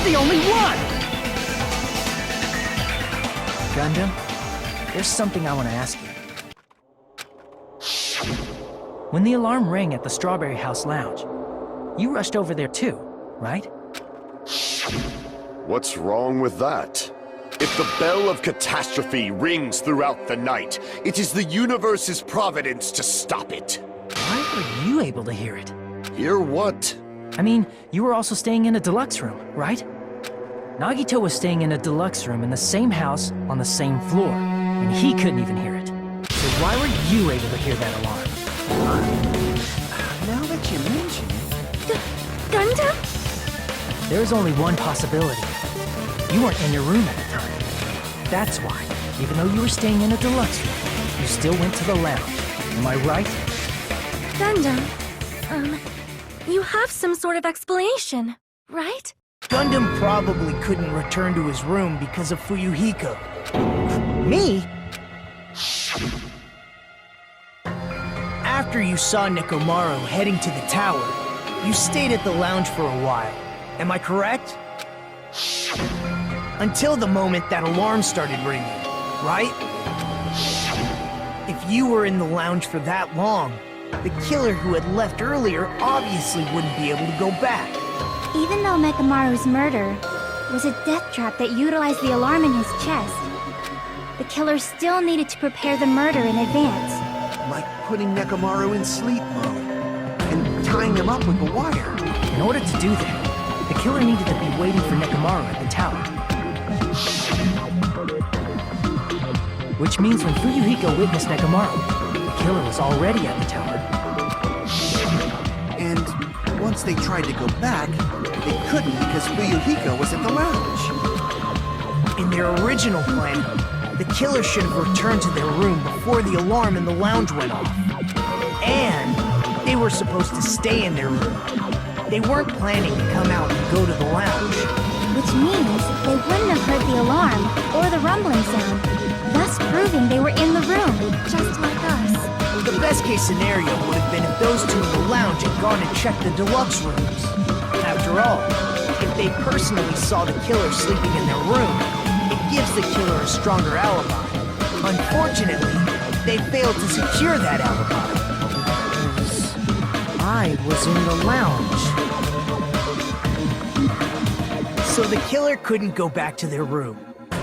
You're the only one! Gundam, there's something I want to ask you. When the alarm rang at the Strawberry House Lounge, you rushed over there too, right? What's wrong with that? If the bell of catastrophe rings throughout the night, it is the universe's providence to stop it. Why were you able to hear it? Hear what? I mean, you were also staying in a deluxe room, right? Nagito was staying in a deluxe room in the same house on the same floor, and he couldn't even hear it. So why were you able to hear that alarm? Now that you mention it... Gundam? There's only one possibility. You weren't in your room at the time. That's why, even though you were staying in a deluxe room, you still went to the lounge. Am I right? Gundam, you have some sort of explanation, right? Gundam probably couldn't return to his room because of Fuyuhiko. Me? After you saw Nekomaru heading to the tower, you stayed at the lounge for a while. Am I correct? Until the moment that alarm started ringing, right? If you were in the lounge for that long, the killer who had left earlier obviously wouldn't be able to go back. Even though Nekomaru's murder was a death trap that utilized the alarm in his chest, the killer still needed to prepare the murder in advance. Like putting Nekomaru in sleep mode and tying him up with a wire. In order to do that, the killer needed to be waiting for Nekomaru at the tower. Which means when Fuyuhiko witnessed Nekomaru, the killer was already at the tower. And once they tried to go back, they couldn't because Fuyuhiko was at the lounge. In their original plan, the killer should have returned to their room before the alarm in the lounge went off. And they were supposed to stay in their room. They weren't planning to come out and go to the lounge. Which means they wouldn't have heard the alarm or the rumbling sound, thus proving they were in the room, just like us. The best case scenario would have been if those two in the lounge had gone and checked the deluxe rooms. After all, if they personally saw the killer sleeping in their room, it gives the killer a stronger alibi. Unfortunately, they failed to secure that alibi. Because I was in the lounge. So the killer couldn't go back to their room,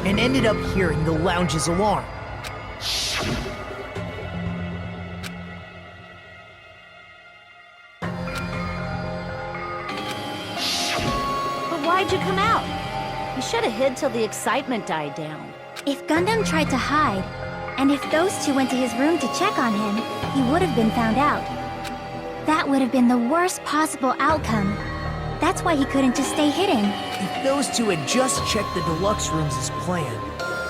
and ended up hearing the lounge's alarm. But why'd you come out? You should have hid till the excitement died down. If Gundam tried to hide, and if those two went to his room to check on him, he would have been found out. That would have been the worst possible outcome. That's why he couldn't just stay hidden. If those two had just checked the deluxe rooms as planned,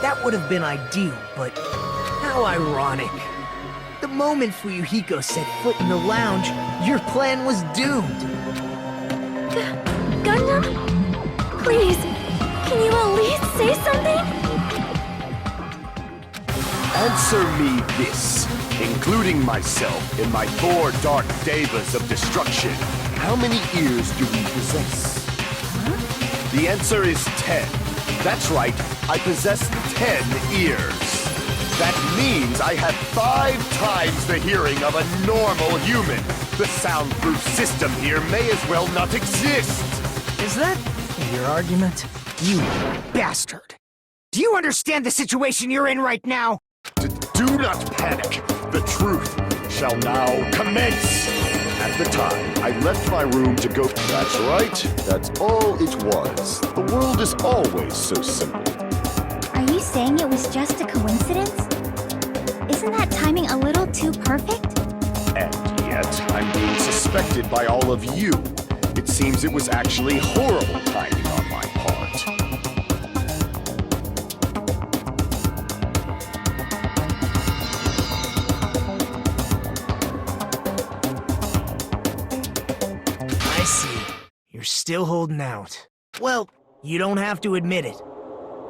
that would have been ideal, but how ironic. The moment Fuyuhiko set foot in the lounge, your plan was doomed. Gundam? Please, can you at least say something? Answer me this, including myself in my 4 dark devas of destruction. How many ears do we possess? Huh? The answer is 10. That's right, I possess 10 ears. That means I have 5 times the hearing of a normal human. The soundproof system here may as well not exist. Is that your argument? You bastard! Do you understand the situation you're in right now? Do not panic. The truth shall now commence. At the time, I left my room to go... That's right. That's all it was. The world is always so simple. Are you saying it was just a coincidence? Isn't that timing a little too perfect? And yet, I'm being suspected by all of you. It seems it was actually horrible timing on my part. I see. You're still holding out. Well, you don't have to admit it.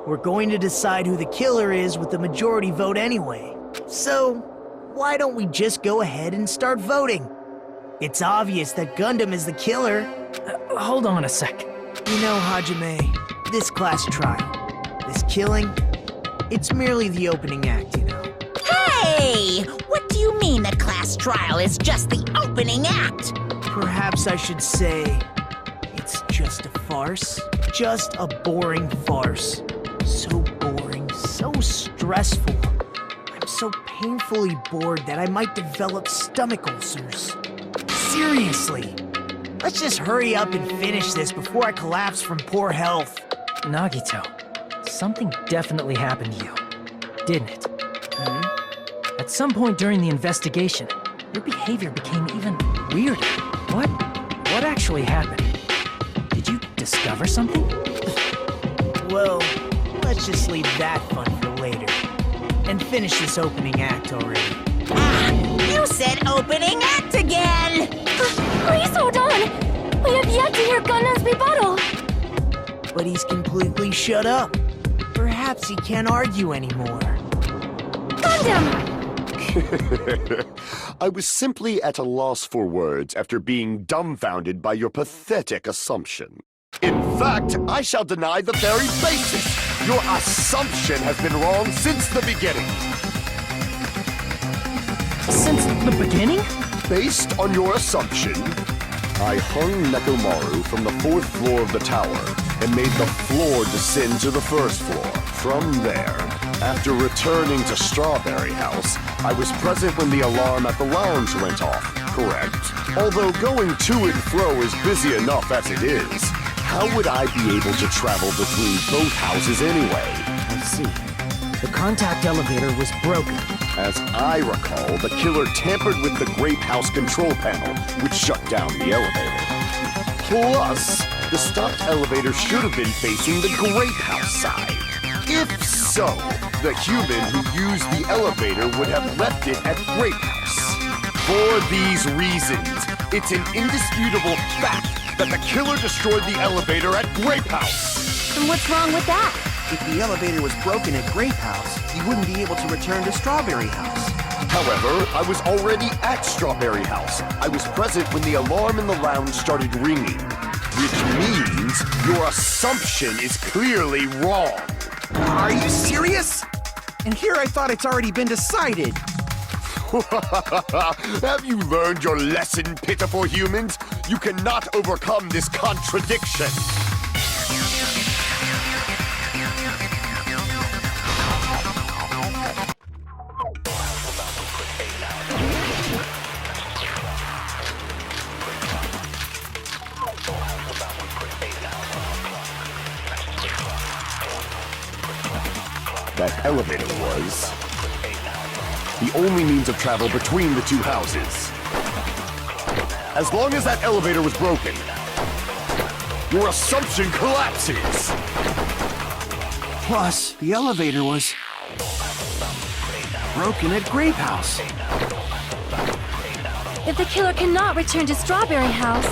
We're going to decide who the killer is with the majority vote anyway. So, why don't we just go ahead and start voting? It's obvious that Gundam is the killer. Hold on a sec. You know, Hajime, this class trial, this killing, it's merely the opening act, you know. Hey! What do you mean the class trial is just the opening act? Perhaps I should say, it's just a farce. Just a boring farce. So boring, so stressful. I'm so painfully bored that I might develop stomach ulcers. Seriously. Let's just hurry up and finish this before I collapse from poor health. Nagito, something definitely happened to you, didn't it? At some point during the investigation, your behavior became even weirder. What actually happened? Did you discover something? Well, let's just leave that fun for later. And finish this opening act already. Ah! You said opening act again! Please hold on! We have yet to hear Gundam's rebuttal! But he's completely shut up. Perhaps he can't argue anymore. Gundam! I was simply at a loss for words after being dumbfounded by your pathetic assumption. In fact, I shall deny the very basis. Your assumption has been wrong since the beginning. Since the beginning? Based on your assumption, I hung Nekomaru from the 4th floor of the tower and made the floor descend to the 1st floor. From there, after returning to Strawberry House, I was present when the alarm at the lounge went off, correct? Although going to and fro is busy enough as it is, how would I be able to travel between both houses anyway? I see. The contact elevator was broken. As I recall, the killer tampered with the Grape House control panel, which shut down the elevator. Plus, the stopped elevator should have been facing the Grape House side. If so, the human who used the elevator would have left it at Grape House. For these reasons, it's an indisputable fact that the killer destroyed the elevator at Grape House. And what's wrong with that? If the elevator was broken at Grape House, he wouldn't be able to return to Strawberry House. However, I was already at Strawberry House. I was present when the alarm in the lounge started ringing, which means your assumption is clearly wrong. Are you serious? And here I thought it's already been decided. Have you learned your lesson, pitiful humans? You cannot overcome this contradiction. That elevator was the only means of travel between the two houses. As long as that elevator was broken, your assumption collapses. Plus, the elevator was broken at Grape House. If the killer cannot return to Strawberry House...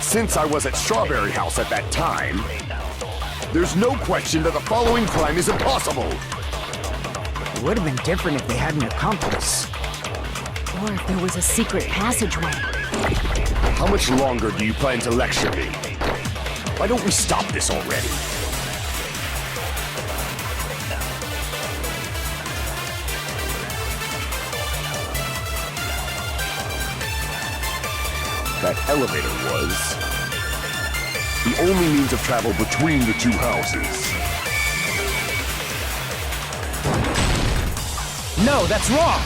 Since I was at Strawberry House at that time, there's no question that the following crime is impossible. It would have been different if they had an accomplice. Or if there was a secret passageway. How much longer do you plan to lecture me? Why don't we stop this already? That elevator was the only means of travel between the two houses. No, that's wrong!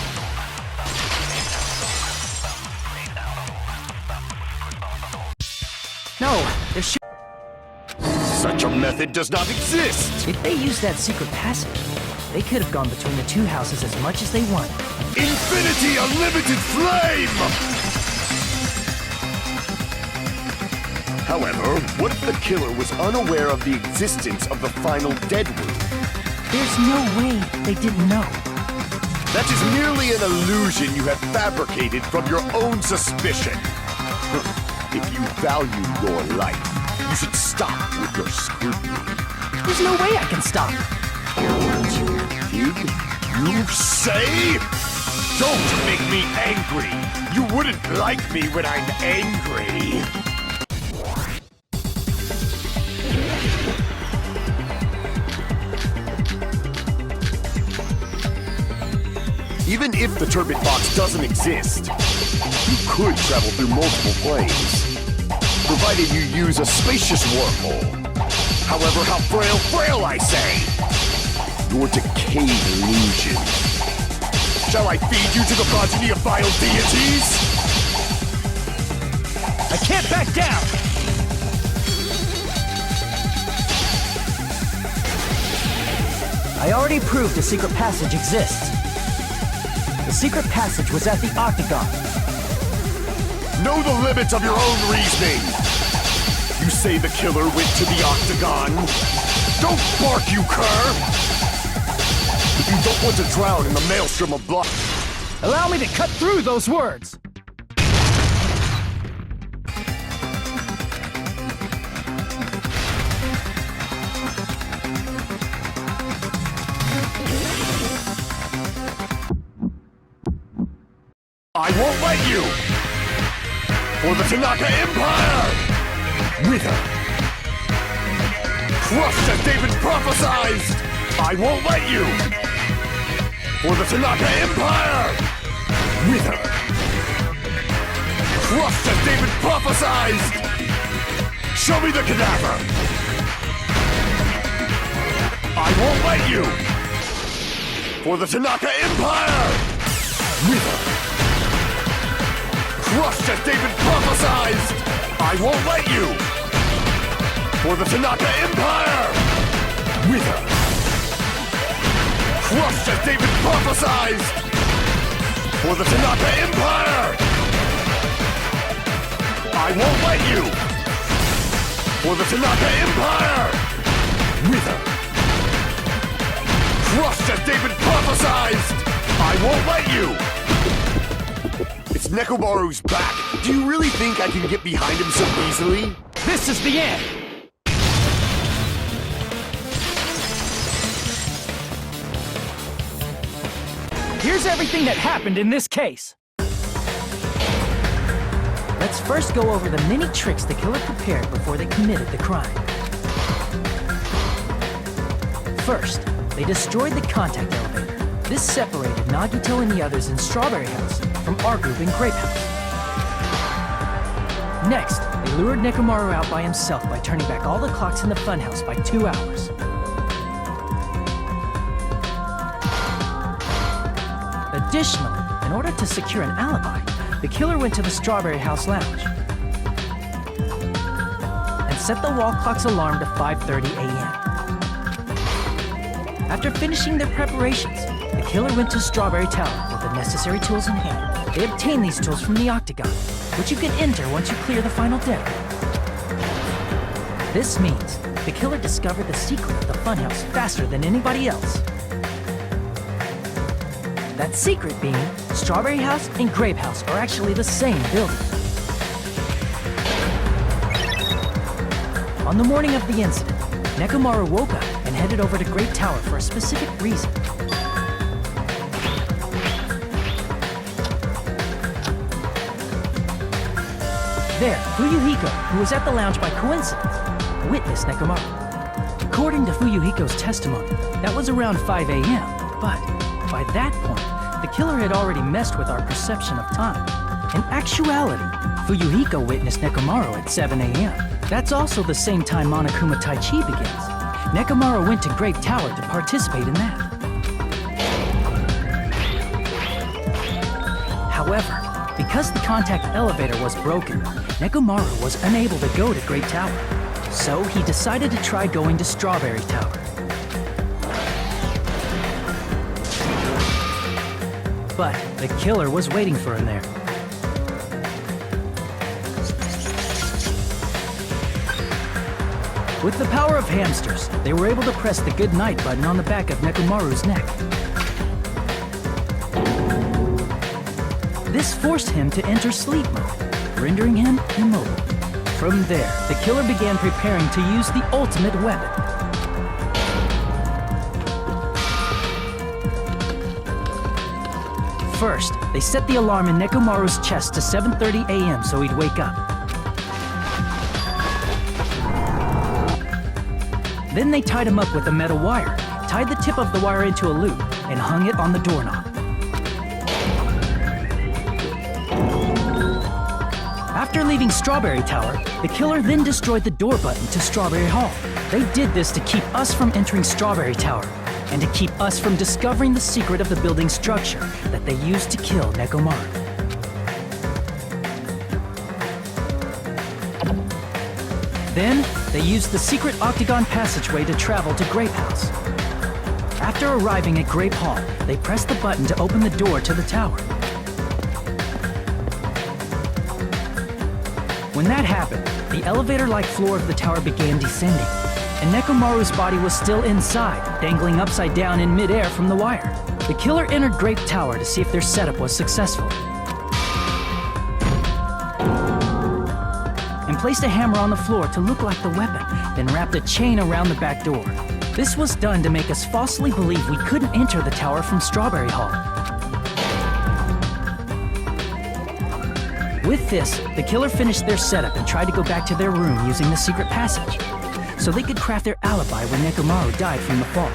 No, there should... Such a method does not exist! If they used that secret passage, they could have gone between the two houses as much as they wanted. Infinity Unlimited Flame! However, what if the killer was unaware of the existence of the final dead room? There's no way they didn't know. That is merely an illusion you have fabricated from your own suspicion. If you value your life, you should stop with your scrutiny. There's no way I can stop. Did you say? Don't make me angry! You wouldn't like me when I'm angry! Even if the turbid box doesn't exist, you could travel through multiple planes, provided you use a spacious wormhole. However, how frail, I say! Your decayed illusion. Shall I feed you to the progeny of vile deities? I can't back down! I already proved a secret passage exists. The secret passage was at the Octagon. Know the limits of your own reasoning! You say the killer went to the Octagon? Don't bark, you cur! If you don't want to drown in the maelstrom of blood... Allow me to cut through those words! I won't let you! For the Tanaka Empire! Wither! Crushed as David prophesied! I won't let you! For the Tanaka Empire! Wither! Crushed as David prophesied! Show me the cadaver! I won't let you! For the Tanaka Empire! Wither! Crushed as David prophesied! I won't let you! For the Tanaka Empire! Wither! Crushed as David prophesied! For the Tanaka Empire! I won't let you! For the Tanaka Empire! Wither! Crushed as David prophesied! I won't let you! It's Nekomaru's back. Do you really think I can get behind him so easily? This is the end! Here's everything that happened in this case. Let's first go over the many tricks the killer prepared before they committed the crime. First, they destroyed the contact elevator. This separated Nagito and the others in Strawberry House from our group in Grape House. Next, they lured Nekomaru out by himself by turning back all the clocks in the funhouse by 2 hours. Additionally, in order to secure an alibi, the killer went to the Strawberry House lounge and set the wall clock's alarm to 5:30 a.m. After finishing their preparations, the killer went to Strawberry Tower with the necessary tools in hand. They obtained these tools from the Octagon, which you can enter once you clear the final deck. This means the killer discovered the secret of the funhouse faster than anybody else. That secret being, Strawberry House and Grape House are actually the same building. On the morning of the incident, Nekomaru woke up and headed over to Grape Tower for a specific reason. There, Fuyuhiko, who was at the lounge by coincidence, witnessed Nekomaru. According to Fuyuhiko's testimony, that was around 5 a.m., but by that point, the killer had already messed with our perception of time. In actuality, Fuyuhiko witnessed Nekomaru at 7 a.m. That's also the same time Monokuma Tai Chi begins. Nekomaru went to Grape Tower to participate in that. However, because the contact elevator was broken, Nekomaru was unable to go to Grape Tower. So he decided to try going to Strawberry Tower. But the killer was waiting for him there. With the power of hamsters, they were able to press the good night button on the back of Nekomaru's neck. This forced him to enter sleep mode, rendering him immobile. From there, the killer began preparing to use the ultimate weapon. First, they set the alarm in Nekomaru's chest to 7:30 a.m. so he'd wake up. Then they tied him up with a metal wire, tied the tip of the wire into a loop, and hung it on the doorknob. After leaving Strawberry Tower, the killer then destroyed the door button to Strawberry Hall. They did this to keep us from entering Strawberry Tower, and to keep us from discovering the secret of the building's structure that they used to kill Nekomaru. Then, they used the secret octagon passageway to travel to Grape House. After arriving at Grape Hall, they pressed the button to open the door to the tower. When that happened, the elevator-like floor of the tower began descending, and Nekomaru's body was still inside, dangling upside down in midair from the wire. The killer entered Grape Tower to see if their setup was successful, and placed a hammer on the floor to look like the weapon, then wrapped a chain around the back door. This was done to make us falsely believe we couldn't enter the tower from Strawberry Hall. With this, the killer finished their setup and tried to go back to their room using the secret passage, so they could craft their alibi when Nekomaru died from the fall.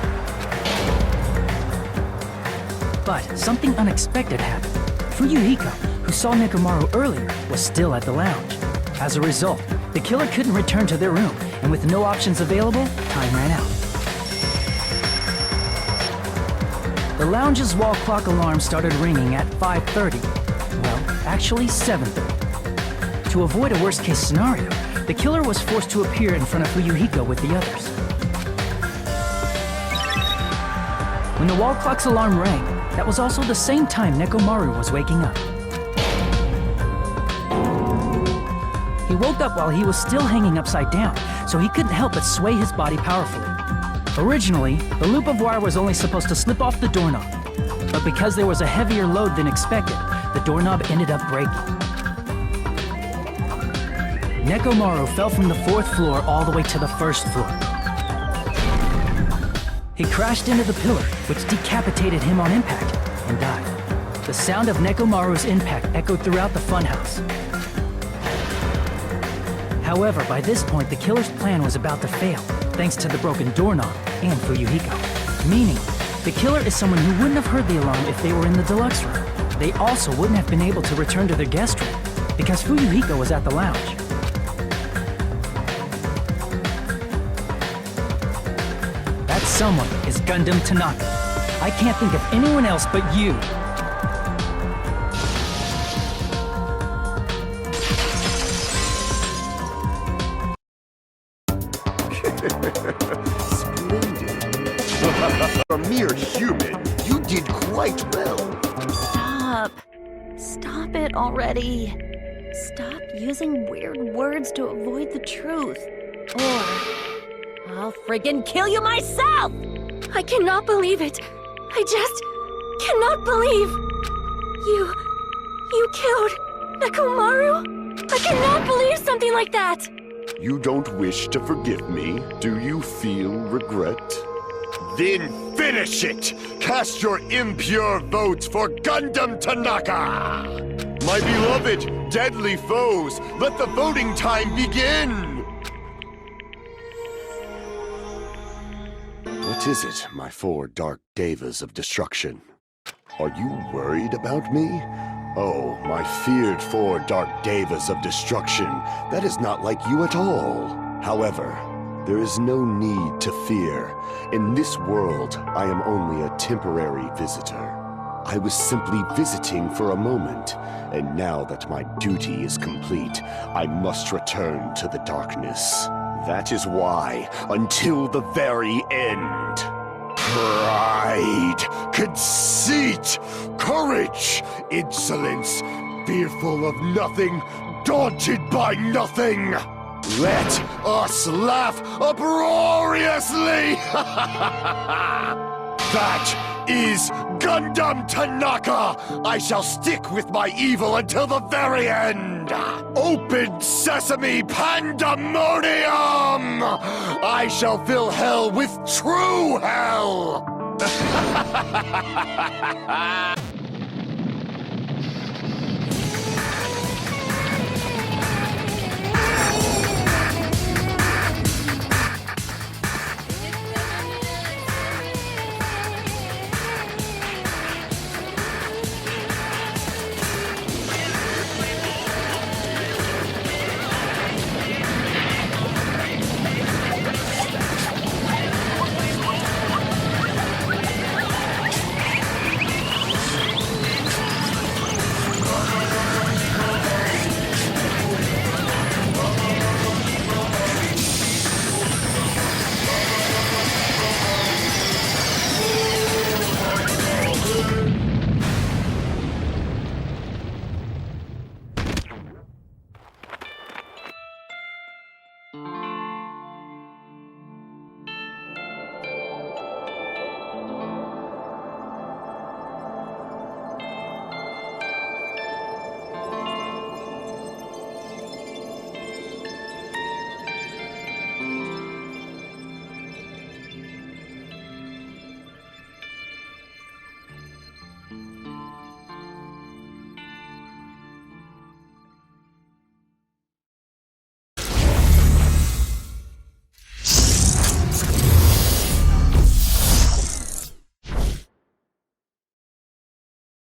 But something unexpected happened. Fuyuhiko, who saw Nekomaru earlier, was still at the lounge. As a result, the killer couldn't return to their room, and with no options available, time ran out. The lounge's wall clock alarm started ringing at 5:30. Well, actually 7:30. To avoid a worst-case scenario, the killer was forced to appear in front of Fuyuhiko with the others. When the wall clock's alarm rang, that was also the same time Nekomaru was waking up. He woke up while he was still hanging upside down, so he couldn't help but sway his body powerfully. Originally, the loop of wire was only supposed to slip off the doorknob, but because there was a heavier load than expected, the doorknob ended up breaking. Nekomaru fell from the 4th floor all the way to the 1st floor. He crashed into the pillar, which decapitated him on impact, and died. The sound of Nekomaru's impact echoed throughout the funhouse. However, by this point, the killer's plan was about to fail, thanks to the broken doorknob and Fuyuhiko. Meaning, the killer is someone who wouldn't have heard the alarm if they were in the deluxe room. They also wouldn't have been able to return to their guest room, because Fuyuhiko was at the lounge. That someone is Gundam Tanaka. I can't think of anyone else but you. Splendid. For a mere human, you did quite well. Stop. Stop it already. Stop using weird words to avoid the truth. Or I'll friggin' kill you myself! I cannot believe it. I just cannot believe. You killed Nekomaru? I cannot believe something like that. You don't wish to forgive me? Do you feel regret? Then finish it! Cast your impure votes for Gundam Tanaka! My beloved, deadly foes, let the voting time begin! What is it, my 4 dark devas of destruction? Are you worried about me? Oh, my feared 4 dark devas of destruction, that is not like you at all. However, there is no need to fear. In this world, I am only a temporary visitor. I was simply visiting for a moment, and now that my duty is complete, I must return to the darkness. That is why, until the very end, pride, conceit, courage, insolence, fearful of nothing, daunted by nothing. Let us laugh uproariously! That is Gundam Tanaka! I shall stick with my evil until the very end! Open sesame pandemonium! I shall fill hell with true hell!